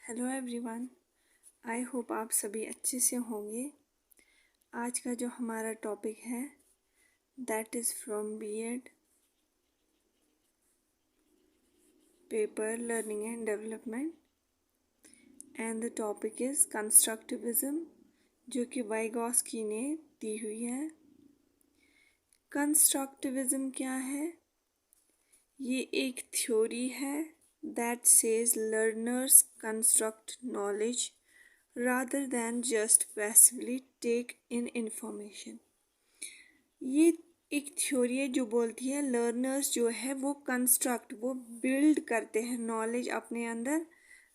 Hello everyone, I hope आप सभी अच्छे से होंगे। आज का जो हमारा टॉपिक है that is from BEd paper learning and development and the topic is constructivism, जो कि वाइगॉस्की ने दी हुई है। कंस्ट्रक्टिविज़म क्या है? ये एक थ्योरी है that says learners construct knowledge rather than just passively take in information। ये एक थ्योरी है जो बोलती है लर्नर्स जो है वो वो बिल्ड करते हैं नॉलेज अपने अंदर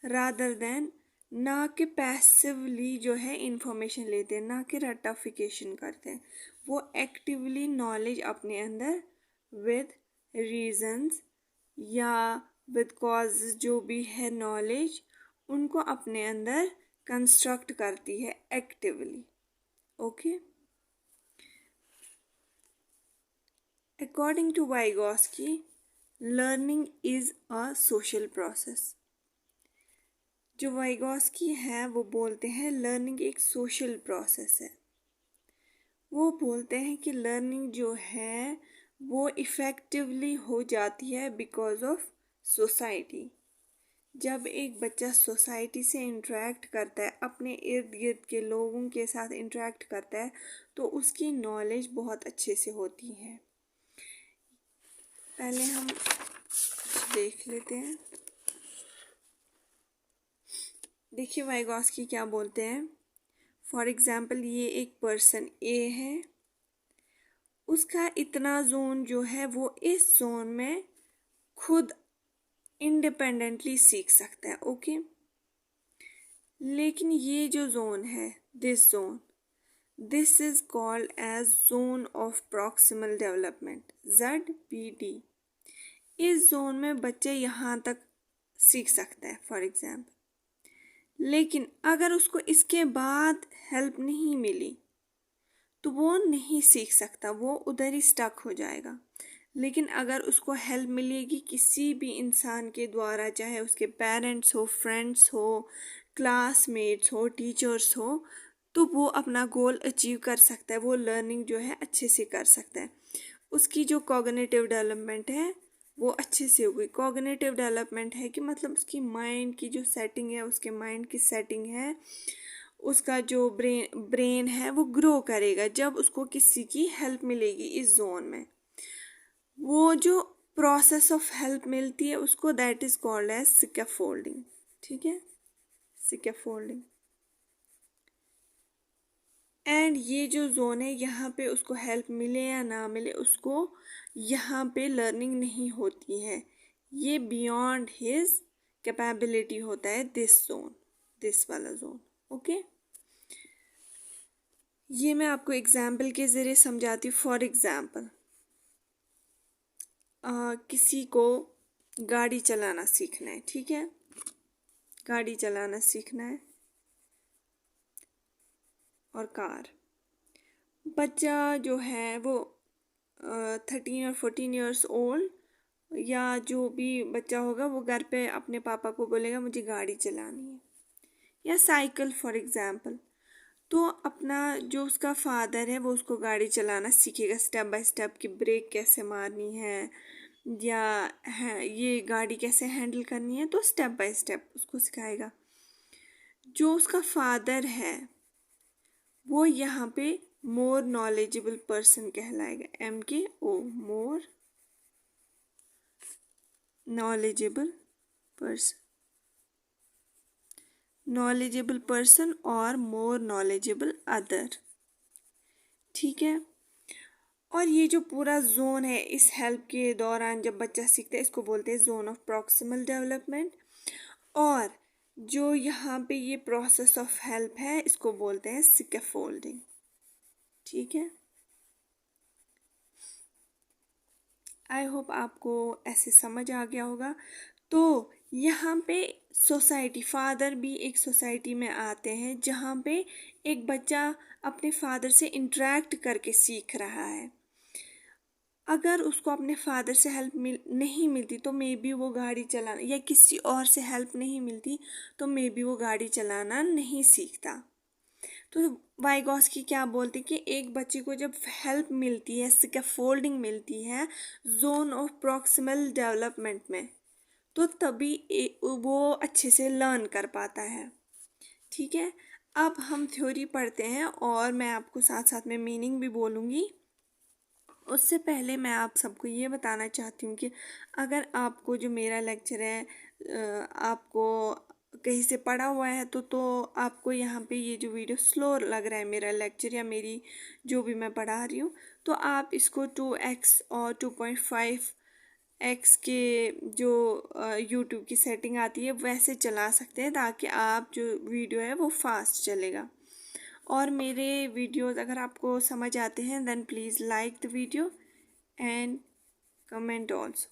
रादर देन, ना कि पैसिवली जो है इंफॉर्मेशन लेते हैं, ना कि रटाफिकेशन करते हैं। वो एक्टिवली नॉलेज अपने अंदर विद रीजंस या विद कॉज जो भी है नॉलेज उनको अपने अंदर कंस्ट्रक्ट करती है actively. Okay, according to Vygotsky learning is a social process. जो वाइगॉस्की है वो बोलते हैं लर्निंग एक सोशल प्रोसेस है। वो बोलते हैं कि लर्निंग जो है वो इफ़ेक्टिवली हो जाती है बिकॉज ऑफ सोसाइटी। जब एक बच्चा सोसाइटी से इंटरेक्ट करता है, अपने इर्द गिर्द के लोगों के साथ इंटरेक्ट करता है, तो उसकी नॉलेज बहुत अच्छे से होती है। पहले हम देख लेते हैं। देखिए वाइगॉस्की क्या बोलते हैं। फॉर एग्जाम्पल, ये एक पर्सन ए है, उसका इतना जोन जो है वो इस जोन में खुद इंडिपेंडेंटली सीख सकता है। ओके, लेकिन ये जो जोन है this is called as zone of proximal development ZPD। इस जोन में बच्चे यहाँ तक सीख सकता है फॉर एग्जाम्पल, लेकिन अगर उसको इसके बाद हेल्प नहीं मिली तो वो नहीं सीख सकता, वो उधर ही स्टक हो जाएगा। लेकिन अगर उसको हेल्प मिलेगी किसी भी इंसान के द्वारा, चाहे उसके पेरेंट्स हो, फ्रेंड्स हो, क्लासमेट्स हो, टीचर्स हो, तो वो अपना गोल अचीव कर सकता है। वो लर्निंग जो है अच्छे से कर सकता है। उसकी जो कॉग्निटिव डेवलपमेंट है वो अच्छे से होगी। कॉग्निटिव डेवलपमेंट है कि मतलब उसकी माइंड की जो सेटिंग है, उसके माइंड की सेटिंग है, उसका जो ब्रेन है वो ग्रो करेगा जब उसको किसी की हेल्प मिलेगी इस जोन में। वो जो प्रोसेस ऑफ हेल्प मिलती है उसको that is called as scaffolding. ठीक है, स्कैफोल्डिंग। एंड ये जो जोन है यहाँ पे उसको हेल्प मिले या ना मिले, उसको यहाँ पे लर्निंग नहीं होती है। ये बियॉन्ड हिज कैपेबिलिटी होता है दिस जोन, दिस वाला जोन। ओके, ये मैं आपको एग्जाम्पल के ज़रिए समझाती हूँ। फॉर एग्जाम्पल, किसी को गाड़ी चलाना सीखना है। ठीक है, गाड़ी चलाना सीखना है और कार। बच्चा जो है वो 13 और 14 ईयर्स ओल्ड या जो भी बच्चा होगा वो घर पे अपने पापा को बोलेगा मुझे गाड़ी चलानी है, या साइकिल फॉर एग्जाम्पल। तो अपना जो उसका फादर है वो उसको गाड़ी चलाना सीखेगा स्टेप बाय स्टेप, कि ब्रेक कैसे मारनी है या है ये गाड़ी कैसे हैंडल करनी है, तो स्टेप बाय स्टेप उसको सिखाएगा। जो उसका फादर है वो यहाँ पे मोर नॉलेजेबल पर्सन कहलाएगा, MKO, मोर नॉलेजेबल पर्सन, नॉलेजेबल पर्सन और मोर नॉलेजेबल अदर। ठीक है, और ये जो पूरा जोन है इस हेल्प के दौरान जब बच्चा सीखता है इसको बोलते हैं जोन ऑफ प्रॉक्सिमल डेवलपमेंट। और जो यहाँ पे ये प्रोसेस ऑफ हेल्प है इसको बोलते हैं स्कैफोल्डिंग। ठीक है, आई होप आपको ऐसे समझ आ गया होगा। तो यहाँ पे सोसाइटी, फादर भी एक सोसाइटी में आते हैं जहाँ पे एक बच्चा अपने फादर से इंटरेक्ट करके सीख रहा है। अगर उसको अपने फादर से हेल्प नहीं मिलती तो मे बी वो गाड़ी चलाना, या किसी और से हेल्प नहीं मिलती तो मे बी वो गाड़ी चलाना नहीं सीखता। तो वाइगॉस्की क्या बोलते कि एक बच्चे को जब हेल्प मिलती है, स्कैफोल्डिंग मिलती है जोन ऑफ प्रॉक्सिमल डेवलपमेंट में, तो तभी वो अच्छे से लर्न कर पाता है। ठीक है, अब हम थ्योरी पढ़ते हैं और मैं आपको साथ साथ में मीनिंग भी बोलूँगी। उससे पहले मैं आप सबको ये बताना चाहती हूँ कि अगर आपको जो मेरा लेक्चर है आपको कहीं से पढ़ा हुआ है तो आपको यहाँ पे ये जो वीडियो स्लो लग रहा है मेरा लेक्चर या मेरी जो भी मैं पढ़ा रही हूँ, तो आप इसको 2x और 2.5x के जो यूट्यूब की सेटिंग आती है वैसे चला सकते हैं, ताकि आप जो वीडियो है वो फास्ट चलेगा। और मेरे वीडियोस अगर आपको समझ आते हैं then please like the video and comment also.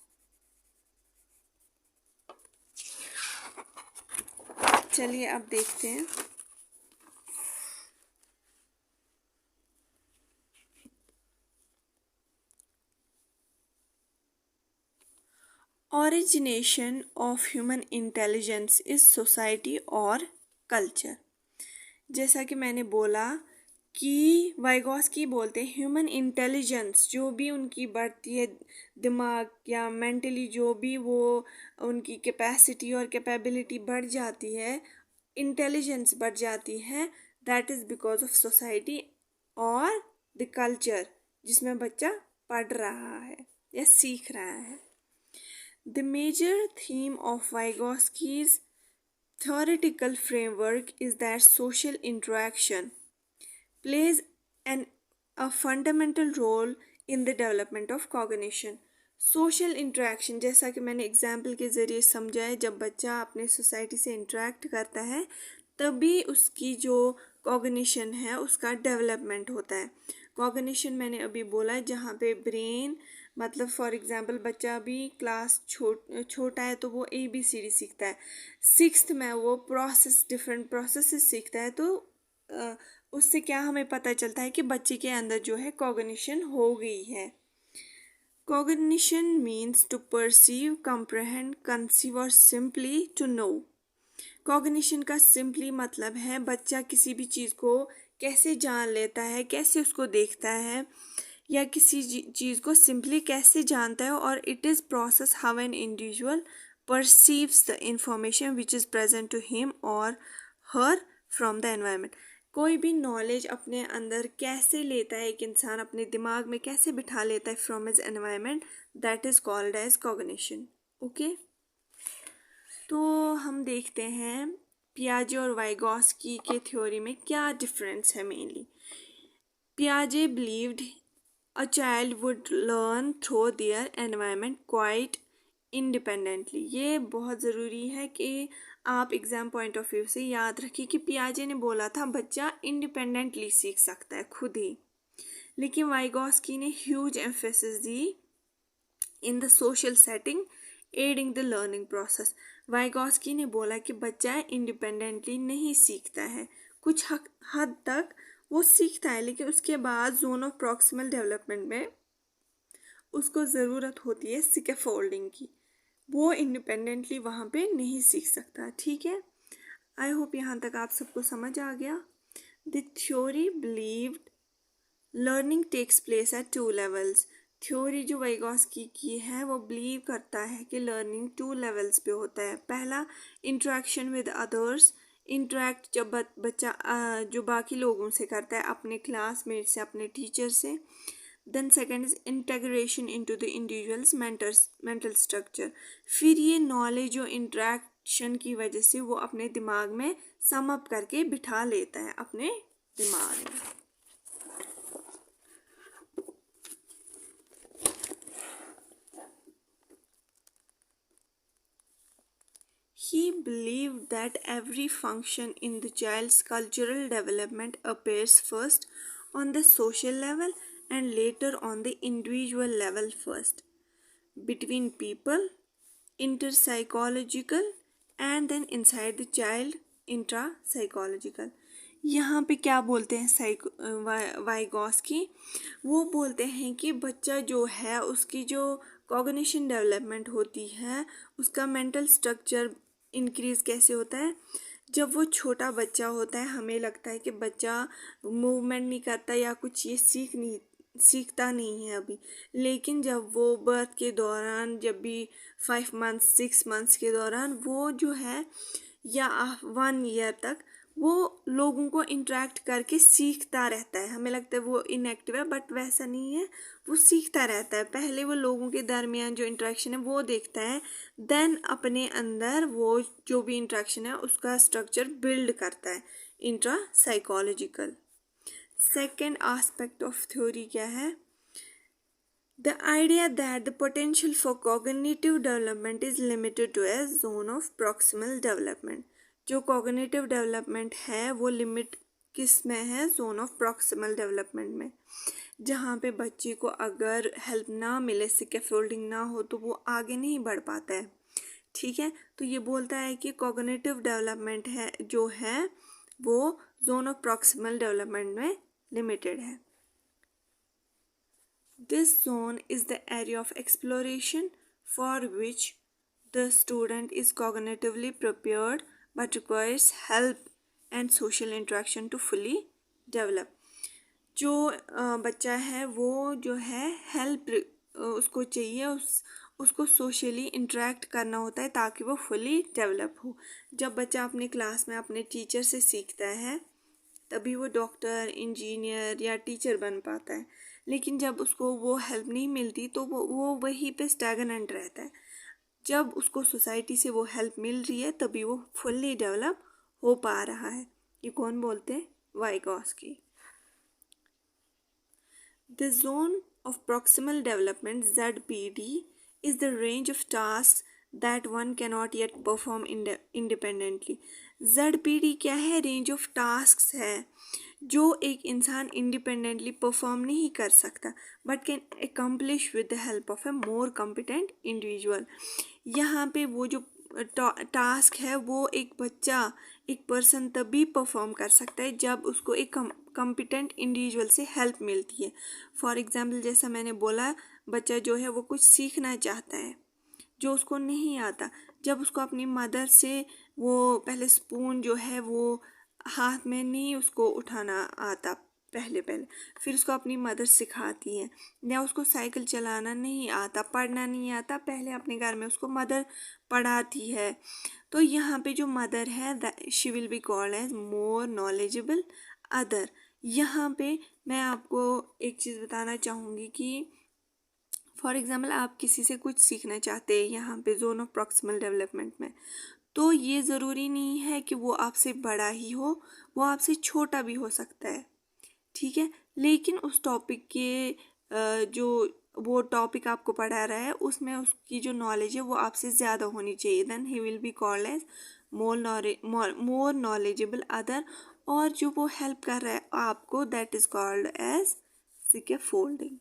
चलिए अब देखते हैं। Origination of human intelligence is society और कल्चर। जैसा कि मैंने बोला कि वाइगॉस्की बोलते हैं ह्यूमन इंटेलिजेंस जो भी उनकी बढ़ती है, दिमाग या मेंटली जो भी वो उनकी कैपेसिटी और कैपेबिलिटी बढ़ जाती है, इंटेलिजेंस बढ़ जाती है, that is because of society और द कल्चर जिसमें बच्चा पढ़ रहा है या सीख रहा है। The major theme of Vygotsky's theoretical framework is that social interaction plays a fundamental role in the development of cognition. Social interaction, जैसा कि मैंने एग्जाम्पल के ज़रिए समझा है, जब बच्चा अपने सोसाइटी से इंटरेक्ट करता है तभी उसकी जो कॉग्निशन है उसका डेवलपमेंट होता है। कॉग्निशन मैंने अभी बोला है जहाँ पे ब्रेन, मतलब फॉर एग्जांपल बच्चा अभी क्लास छोटा है तो वो ABCD सीखता है, सिक्स्थ में वो डिफरेंट प्रोसेसेस सीखता है, तो उससे क्या हमें पता चलता है कि बच्चे के अंदर जो है कॉग्निशन हो गई है। Cognition means to perceive, comprehend, conceive और सिंपली टू नो। कॉग्निशन का सिंपली मतलब है बच्चा किसी भी चीज़ को कैसे जान लेता है, कैसे उसको देखता है, या किसी चीज़ को सिंपली कैसे जानता है। और it is process how an individual perceives the information which is present to him और हर फ्रॉम द एनवायरनमेंट। कोई भी नॉलेज अपने अंदर कैसे लेता है एक इंसान, अपने दिमाग में कैसे बिठा लेता है from his environment, that is called as cognition. Okay, तो हम देखते हैं पियाजे और वाइगॉस्की के थ्योरी में क्या डिफरेंस है मेनली। पियाजे believed a child would learn through their environment quite independently। ये बहुत ज़रूरी है कि आप एग्ज़ाम पॉइंट ऑफ व्यू से याद रखिए कि पियाजे ने बोला था बच्चा इंडिपेंडेंटली सीख सकता है खुद ही, लेकिन वाइगॉस्की ने ह्यूज एम्फेसिस दी in the social setting aiding the learning process. Vygotsky ने बोला कि बच्चा इंडिपेंडेंटली नहीं सीखता है, कुछ हद तक वो सीखता है, लेकिन उसके बाद जोन ऑफ प्रॉक्सिमल डेवलपमेंट में उसको ज़रूरत होती है स्कैफोल्डिंग की, वो इंडिपेंडेंटली वहाँ पे नहीं सीख सकता। ठीक है, आई होप यहाँ तक आप सबको समझ आ गया। The theory believed learning takes place at 2 levels. Theory जो वाइगॉस्की की है वो बिलीव करता है कि लर्निंग 2 लेवल्स पे होता है। पहला, इंट्रैक्शन विद अदर्स, इंटरेक्ट जब बच्चा जो बाकी लोगों से करता है, अपने क्लासमेट से, अपने टीचर से। Then second is integration into the individuals mental structure. फिर ये नॉलेज जो इंट्रैक्शन की वजह से वो अपने दिमाग में सम अप करके बिठा लेता है अपने दिमाग में। He believed that every function in the child's cultural development appears first on the social level and later on the individual level first, between people, interpsychological, and then inside the child intrapsychological। यहाँ पे क्या बोलते हैं Vygotsky, वो बोलते हैं कि बच्चा जो है उसकी जो कॉग्निशन डेवलपमेंट होती है, उसका मेंटल स्ट्रक्चर इंक्रीज कैसे होता है। जब वो छोटा बच्चा होता है हमें लगता है कि बच्चा मूवमेंट नहीं करता या कुछ ये सीखता नहीं है अभी, लेकिन जब वो बर्थ के दौरान, जब भी 5 मंथ्स 6 मंथ्स के दौरान वो जो है या 1 ईयर तक वो लोगों को इंटरेक्ट करके सीखता रहता है। हमें लगता है वो इनएक्टिव है, बट वैसा नहीं है, वो सीखता रहता है। पहले वो लोगों के दरमियान जो इंटरेक्शन है वो देखता है, देन अपने अंदर वो जो भी इंटरेक्शन है उसका स्ट्रक्चर बिल्ड करता है, intra psychological. Second aspect of theory क्या है? The idea that the potential for cognitive development is limited to a zone of proximal development. जो cognitive development है वो लिमिट किस में है? zone of proximal development में, जहाँ पे बच्चे को अगर हेल्प ना मिले, स्कैफोल्डिंग ना हो, तो वो आगे नहीं बढ़ पाता है। ठीक है, तो ये बोलता है कि कॉग्निटिव डेवलपमेंट है जो है वो जोन ऑफ प्रॉक्सिमल डेवलपमेंट में लिमिटेड है। This zone is the area of exploration for which the student is cognitively prepared but requires help and social interaction to fully develop. जो बच्चा है वो जो है हेल्प उसको चाहिए, उसको सोशली इंटरेक्ट करना होता है ताकि वो फुली डेवलप हो। जब बच्चा अपने क्लास में अपने टीचर से सीखता है तभी वो डॉक्टर, इंजीनियर या टीचर बन पाता है, लेकिन जब उसको वो हेल्प नहीं मिलती तो वो वहीं पे स्टैगनेंट रहता है। जब उसको सोसाइटी से वो हेल्प मिल रही है तभी वो फुल्ली डेवलप हो पा रहा है। ये कौन बोलते हैं? Vygotsky. The zone of proximal development (ZPD) is the range of tasks that one cannot yet perform independently. ZPD क्या है? रेंज ऑफ टास्क है जो एक इंसान इंडिपेंडेंटली परफॉर्म नहीं कर सकता, but can accomplish with the help of A more competent individual. यहाँ पे वो जो टास्क है वो एक बच्चा, एक पर्सन तभी परफॉर्म कर सकता है जब उसको एक कॉम्पिटेंट इंडिविजुअल से हेल्प मिलती है। फॉर एग्जांपल, जैसा मैंने बोला, बच्चा जो है वो कुछ सीखना चाहता है जो उसको नहीं आता, जब उसको अपनी मदर से वो पहले स्पून जो है वो हाथ में नहीं उसको उठाना आता, पहले फिर उसको अपनी मदर सिखाती है, या उसको साइकिल चलाना नहीं आता, पढ़ना नहीं आता, पहले अपने घर में उसको मदर पढ़ाती है। तो यहाँ पे जो मदर है she will be called as more knowledgeable other. यहाँ पे मैं आपको एक चीज़ बताना चाहूँगी कि फॉर एग्जाम्पल आप किसी से कुछ सीखना चाहते हैं यहाँ पे जोन ऑफ प्रॉक्सिमल डेवलपमेंट में, तो ये ज़रूरी नहीं है कि वो आपसे बड़ा ही हो, वो आपसे छोटा भी हो सकता है। ठीक है, लेकिन उस टॉपिक के जो वो टॉपिक आपको पढ़ा रहा है उसमें उसकी जो नॉलेज है वो आपसे ज़्यादा होनी चाहिए। Then he will be called as more knowledgeable other, और जो वो हेल्प कर रहा है आपको that is called as scaffolding.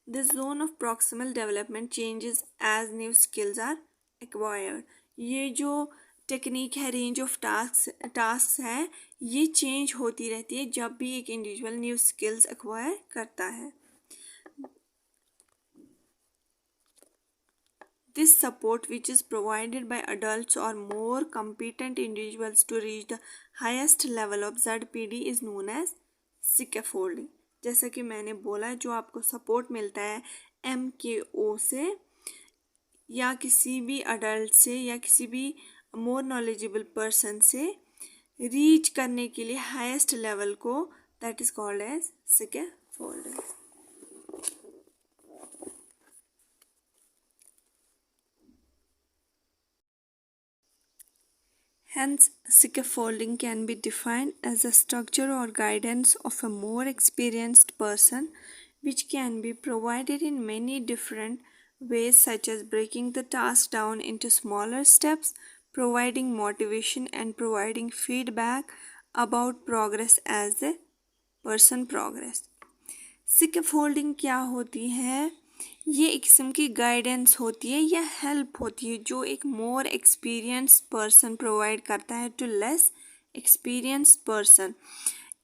This zone of proximal development changes as new skills are acquired. ये जो टेक्निक है, रेंज ऑफ टास्क है, ये चेंज होती रहती है जब भी एक इंडिविजुअल न्यू स्किल्स एक्वायर करता है। This support, which is provided by adults or more competent individuals to reach the highest level of ZPD, is known as scaffolding. जैसा कि मैंने बोला, जो आपको सपोर्ट मिलता है MKO से या किसी भी अडल्ट से या किसी भी मोर नॉलेजेबल पर्सन से रीच करने के लिए हाईएस्ट लेवल को, that is called as scaffolding. Hence, scaffolding can be defined as a structure or guidance of a more experienced person, which can be provided in many different ways, such as breaking the task down into smaller steps, providing motivation, and providing feedback about progress as a person progress. Scaffolding क्या होती है? ये एक किस्म की guidance होती है या हेल्प होती है जो एक मोर एक्सपीरियंस पर्सन प्रोवाइड करता है to less experienced person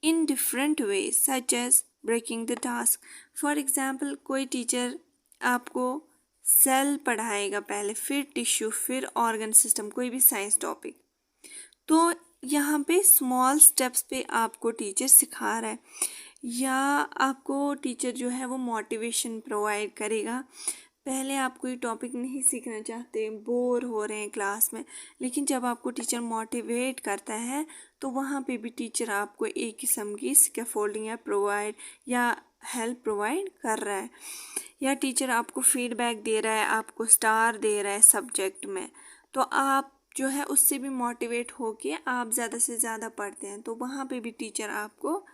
in different ways such as breaking the task. For example, कोई टीचर आपको सेल पढ़ाएगा पहले, फिर टिश्यू, फिर ऑर्गन सिस्टम, कोई भी साइंस टॉपिक। तो यहाँ पे स्मॉल स्टेप्स पे आपको टीचर सिखा रहा है, या आपको टीचर जो है वो मोटिवेशन प्रोवाइड करेगा। पहले आप कोई टॉपिक नहीं सीखना चाहते, बोर हो रहे हैं क्लास में, लेकिन जब आपको टीचर मोटिवेट करता है तो वहाँ पे भी टीचर आपको एक किस्म की स्कैफोल्डिंग या हेल्प प्रोवाइड कर रहा है, या टीचर आपको फीडबैक दे रहा है, आपको स्टार दे रहा है सब्जेक्ट में, तो आप जो है उससे भी मोटिवेट होके आप ज़्यादा से ज़्यादा पढ़ते हैं। तो वहाँ पे भी टीचर आपको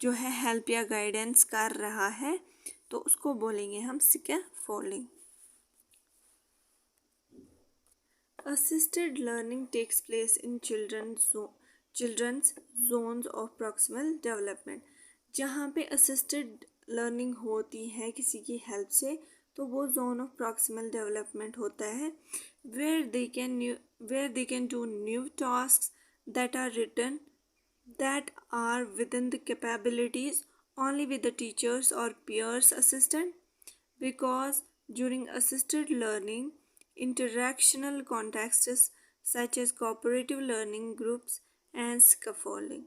जो है हेल्प या गाइडेंस कर रहा है, तो उसको बोलेंगे हम scaffolding. Assisted learning takes place in children's zones of proximal development. जहाँ पे assisted learning होती है किसी की हेल्प से, तो वो zone of proximal development होता है where they can do new tasks that are within the capabilities only with the teachers or peers assistant, because during assisted learning interactional contexts such as cooperative learning groups and scaffolding.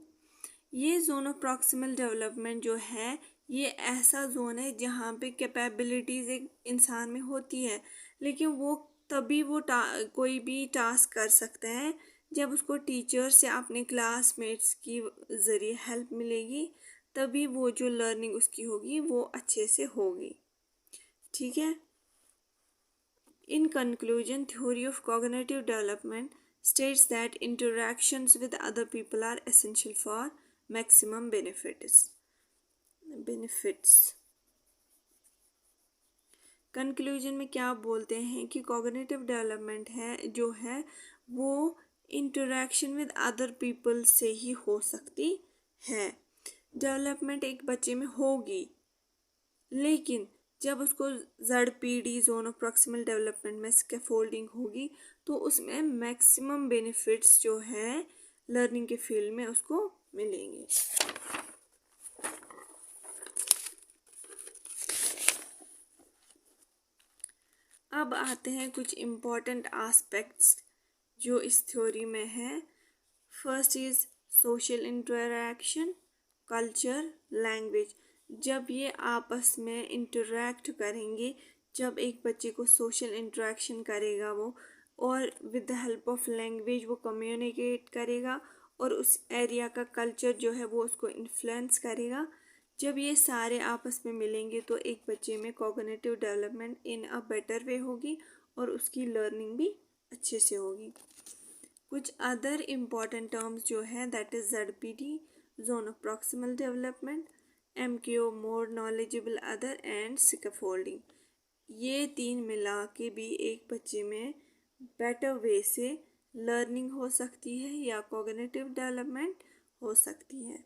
ये zone of proximal development जो है ये ऐसा zone है जहाँ पे capabilities एक इंसान में होती है, लेकिन वो तभी कोई भी टास्क कर सकता है जब उसको टीचर्स या अपने क्लासमेट्स की ज़रिए हेल्प मिलेगी, तभी वो जो लर्निंग उसकी होगी वो अच्छे से होगी। ठीक है। In conclusion, theory of cognitive development states that interactions with other people are essential for maximum benefits. Conclusion में क्या बोलते हैं कि कॉग्निटिव डेवलपमेंट है जो है वो इंटरेक्शन विद अदर पीपल से ही हो सकती है। डेवलपमेंट एक बच्चे में होगी, लेकिन जब उसको ZPD zone of proximal development में स्कैफोल्डिंग होगी तो उसमें मैक्सिमम बेनिफिट्स जो है लर्निंग के फील्ड में उसको मिलेंगे। अब आते हैं कुछ इम्पोर्टेंट एस्पेक्ट्स जो इस थ्योरी में है। First is social interaction, culture, language. जब ये आपस में इंटरैक्ट करेंगे, जब एक बच्चे को सोशल इंटरेक्शन करेगा वो, और with the help of language वो कम्युनिकेट करेगा, और उस एरिया का कल्चर जो है वो उसको इन्फ्लुएंस करेगा। जब ये सारे आपस में मिलेंगे तो एक बच्चे में cognitive development in a better way होगी और उसकी लर्निंग भी अच्छे से होगी। कुछ अदर इम्पॉर्टेंट टर्म्स जो है that is ZPD zone of proximal development, MKO more knowledgeable other and scaffolding. ये तीन मिला के भी एक बच्चे में बेटर वे से लर्निंग हो सकती है या कॉग्निटिव डेवलपमेंट हो सकती है।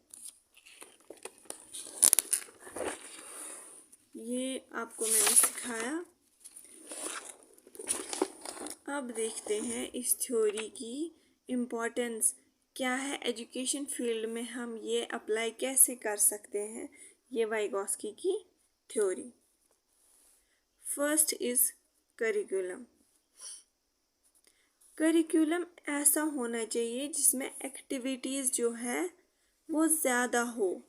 ये आपको मैंने सिखाया। अब देखते हैं इस थ्योरी की इम्पोर्टेंस क्या है एजुकेशन फील्ड में, हम ये अप्लाई कैसे कर सकते हैं ये वाइगोस्की की theory. First is curriculum. Curriculum ऐसा होना चाहिए जिसमें एक्टिविटीज़ जो है वो ज़्यादा हो,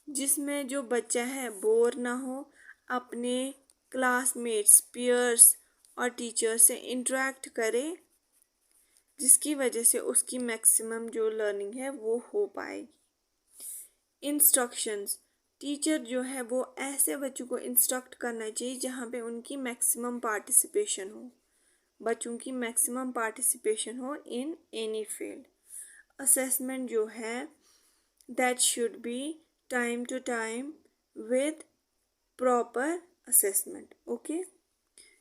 जिसमें जो बच्चा है बोर ना हो, अपने क्लासमेट्स, पीयर्स और टीचर से इंटरेक्ट करे, जिसकी वजह से उसकी मैक्सिमम जो लर्निंग है वो हो पाएगी। इंस्ट्रक्शंस, टीचर जो है वो ऐसे बच्चों को इंस्ट्रक्ट करना चाहिए जहाँ पे उनकी मैक्सिमम पार्टिसिपेशन हो, बच्चों की मैक्सिमम पार्टिसिपेशन हो इन एनी फील्ड। असेसमेंट जो है that should be time to time with proper assessment. Okay.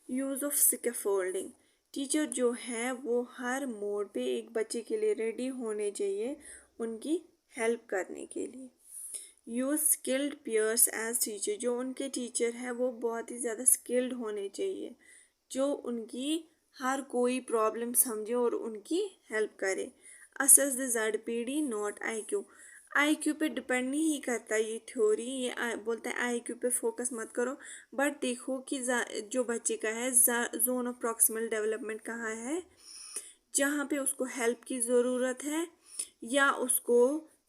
Use of scaffolding, teacher जो है वो हर मोड पे एक बच्चे के लिए रेडी होने चाहिए उनकी हेल्प करने के लिए। Use skilled peers as teacher, जो उनके टीचर है वो बहुत ही ज़्यादा स्किल्ड होने चाहिए, जो उनकी हर कोई प्रॉब्लम समझे और उनकी हेल्प करे। Assess the ZPD not IQ, IQ पे डिपेंड नहीं करता ये थ्योरी, ये बोलता है IQ पे फोकस मत करो, बट देखो कि जो बच्चे का है जोन ऑफ प्रॉक्सिमल डेवलपमेंट कहाँ है, जहाँ पे उसको हेल्प की ज़रूरत है या उसको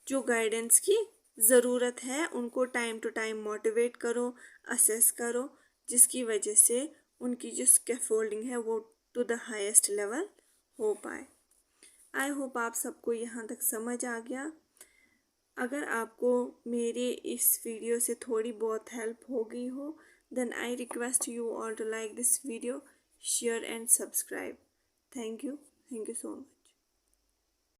जो गाइडेंस की ज़रूरत है, उनको टाइम टू टाइम मोटिवेट करो, असेस करो, जिसकी वजह से उनकी जो स्कैफोल्डिंग है वो टू द हाईएस्ट लेवल हो पाए। आई होप आप सबको यहाँ तक समझ आ गया। अगर आपको मेरे इस वीडियो से थोड़ी बहुत हेल्प हो गई हो, then I request you all to like this video, share and subscribe. Thank you so much.